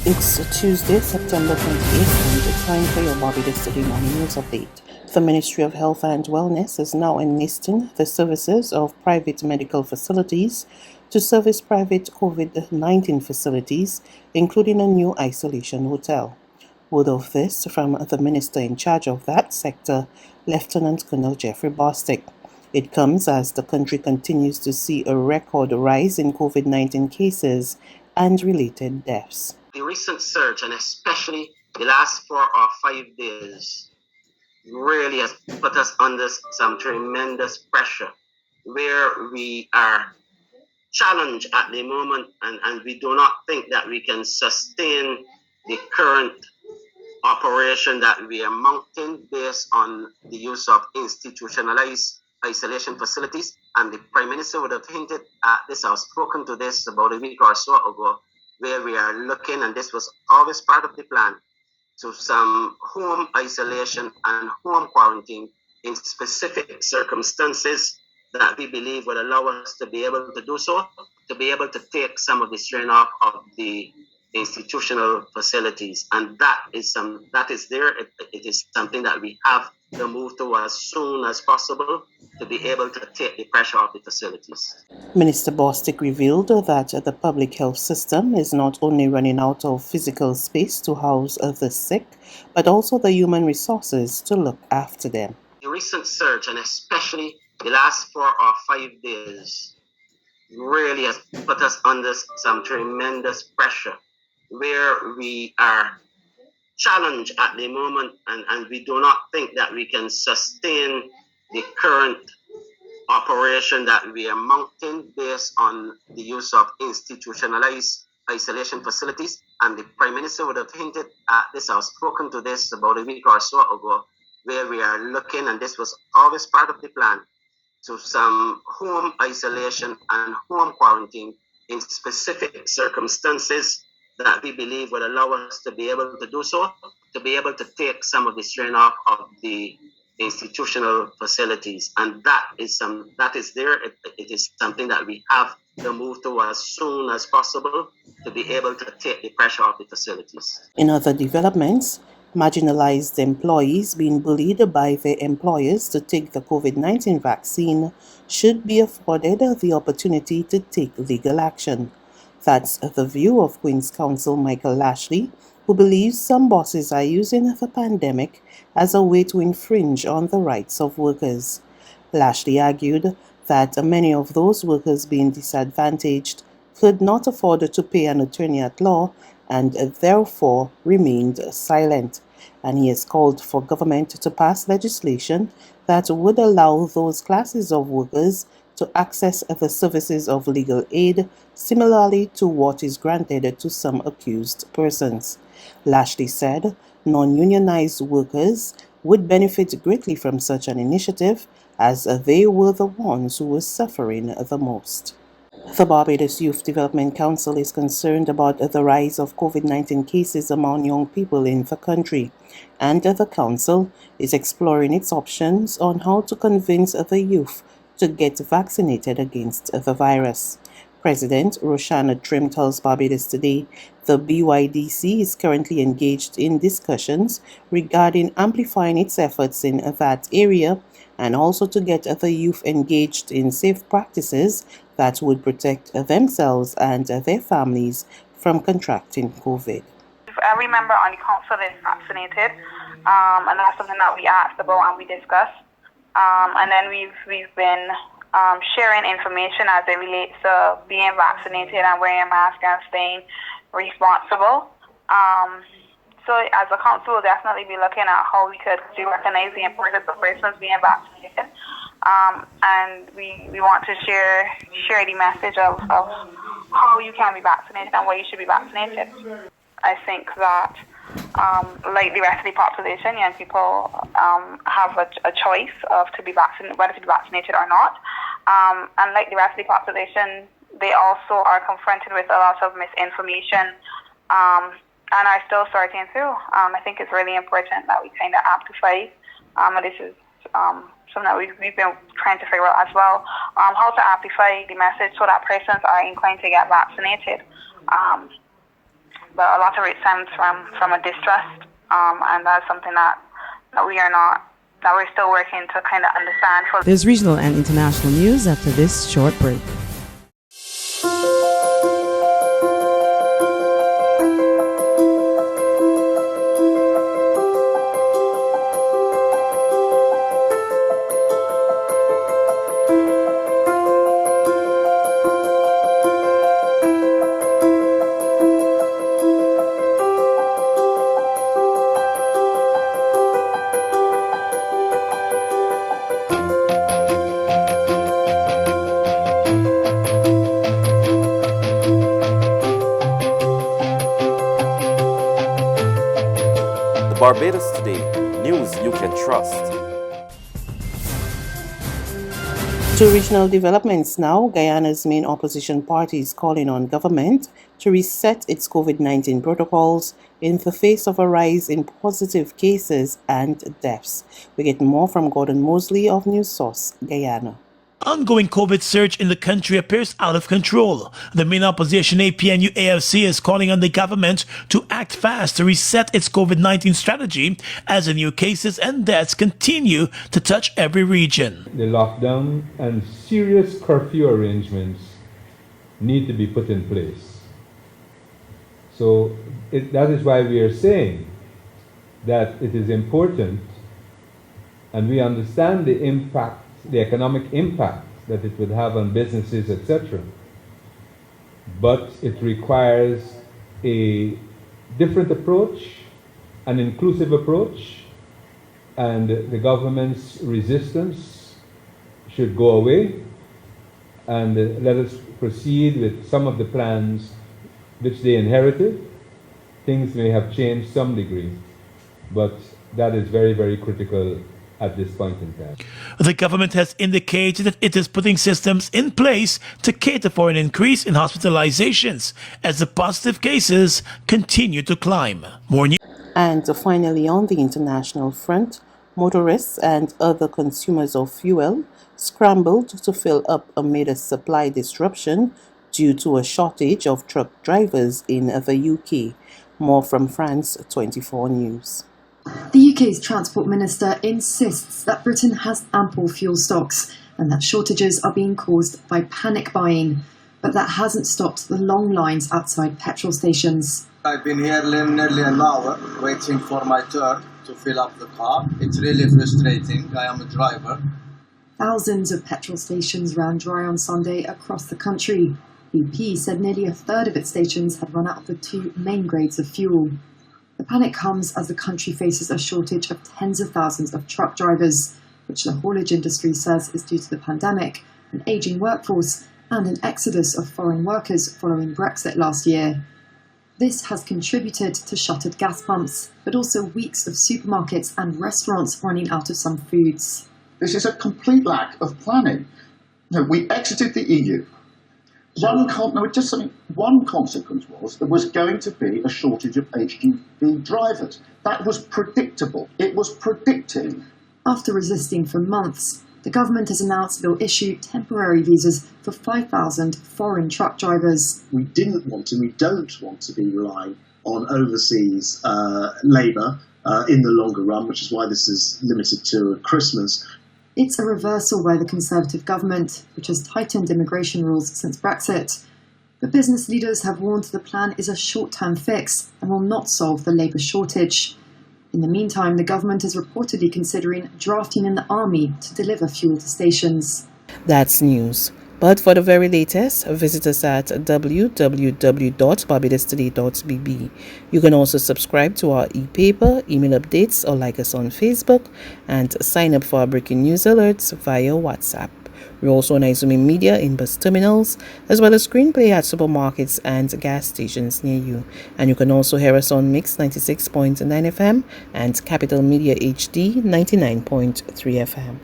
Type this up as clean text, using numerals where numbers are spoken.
It's Tuesday, September 28th, and it's time for your Barbados City Morning News Update. The Ministry of Health and Wellness is now enlisting the services of private medical facilities to service private COVID-19 facilities, including a new isolation hotel. Word of this from the Minister in charge of that sector, Lieutenant Colonel Jeffrey Bostic. It comes as the country continues to see a record rise in COVID-19 cases and related deaths. The recent surge, and especially the last 4 or 5 days, really has put us under some tremendous pressure where we are challenged at the moment, and we do not think that we can sustain the current operation that we are mounting based on the use of institutionalized isolation facilities. And the Prime Minister would have hinted at this. I've spoken to this about a week or so ago, where we are looking, and this was always part of the plan, to some home isolation and home quarantine in specific circumstances that we believe would allow us to be able to do so, to be able to take some of the strain off of the institutional facilities. And that is there. It is something that we have to move to as soon as possible to be able to take the pressure off the facilities. Minister Bostic revealed that the public health system is not only running out of physical space to house the sick, but also the human resources to look after them. The recent surge, and especially the last 4 or 5 days, really has put us under some tremendous pressure where we are challenged at the moment, and we do not think that we can sustain the current operation that we are mounting based on the use of institutionalized isolation facilities. And the Prime Minister would have hinted at this. I've spoken to this about a week or so ago, where we are looking, and this was always part of the plan, to some home isolation and home quarantine in specific circumstances that we believe would allow us to be able to do so, to be able to take some of the strain off of the institutional facilities. And that is there. It is something that we have to move to as soon as possible to be able to take the pressure off the facilities. In other developments, marginalized employees being bullied by their employers to take the COVID-19 vaccine should be afforded the opportunity to take legal action. That's the view of Queen's Counsel Michael Lashley, who believes some bosses are using the pandemic as a way to infringe on the rights of workers. Lashley argued that many of those workers being disadvantaged could not afford to pay an attorney at law and therefore remained silent. And he has called for government to pass legislation that would allow those classes of workers to access the services of legal aid, similarly to what is granted to some accused persons. Lashley said non-unionized workers would benefit greatly from such an initiative, as they were the ones who were suffering the most. The Barbados Youth Development Council is concerned about the rise of COVID-19 cases among young people in the country, and the council is exploring its options on how to convince the youth to get vaccinated against the virus. President Roshana Trim tells Barbados Today the BYDC is currently engaged in discussions regarding amplifying its efforts in that area and also to get the youth engaged in safe practices that would protect themselves and their families from contracting COVID. Every member on the council is vaccinated, and that's something that we asked about and we discussed. And then we've been sharing information as it relates to being vaccinated and wearing a mask and staying responsible. So as a council, we'll definitely be looking at how we could recognize the importance of persons being vaccinated. And we want to share the message of how you can be vaccinated and why you should be vaccinated. I think that like the rest of the population, young people have a choice of to be vaccinated, whether to be vaccinated or not. And like the rest of the population, they also are confronted with a lot of misinformation and are still sorting through. I think it's really important that we kind of amplify, and this is something that we've been trying to figure out as well, how to amplify the message so that persons are inclined to get vaccinated. but a lot of it stems from a distrust, and that's something that we're still working to kind of understand. There's regional and international news after this short break. Barbados Today, news you can trust. To regional developments now, Guyana's main opposition party is calling on government to reset its COVID-19 protocols in the face of a rise in positive cases and deaths. We get more from Gordon Mosley of News Source, Guyana. Ongoing COVID surge in the country appears out of control. The main opposition APNU-AFC is calling on the government to act fast to reset its COVID-19 strategy as the new cases and deaths continue to touch every region. The lockdown and serious curfew arrangements need to be put in place. So that is why we are saying that it is important, and we understand the impact, the economic impact that it would have on businesses, etc. But it requires a different approach, an inclusive approach, and the government's resistance should go away, and let us proceed with some of the plans which they inherited. Things may have changed some degree, but that is very, very critical at this point in time. The government has indicated that it is putting systems in place to cater for an increase in hospitalizations as the positive cases continue to climb. More news. And finally, on the international front, motorists and other consumers of fuel scrambled to fill up amid a supply disruption due to a shortage of truck drivers in the UK. More from France 24 News. The UK's Transport Minister insists that Britain has ample fuel stocks and that shortages are being caused by panic buying. But that hasn't stopped the long lines outside petrol stations. I've been here nearly an hour waiting for my turn to fill up the car. It's really frustrating. I am a driver. Thousands of petrol stations ran dry on Sunday across the country. BP said nearly a third of its stations had run out of the two main grades of fuel. The panic comes as the country faces a shortage of tens of thousands of truck drivers, which the haulage industry says is due to the pandemic, an ageing workforce, and an exodus of foreign workers following Brexit last year. This has contributed to shuttered gas pumps, but also weeks of supermarkets and restaurants running out of some foods. This is a complete lack of planning. We exited the EU. One consequence was there was going to be a shortage of HGV drivers. That was predictable. It was predicting. After resisting for months, the government has announced it will issue temporary visas for 5,000 foreign truck drivers. We don't want to be relying on overseas labour in the longer run, which is why this is limited to Christmas. It's a reversal by the Conservative government, which has tightened immigration rules since Brexit. But business leaders have warned the plan is a short-term fix and will not solve the labour shortage. In the meantime, the government is reportedly considering drafting in the army to deliver fuel to stations. That's news. But for the very latest, visit us at www.barbadostoday.bb. You can also subscribe to our e-paper, email updates, or like us on Facebook, and sign up for our breaking news alerts via WhatsApp. We're also on Izumi Media in bus terminals, as well as screenplay at supermarkets and gas stations near you. And you can also hear us on Mix 96.9 FM and Capital Media HD 99.3 FM.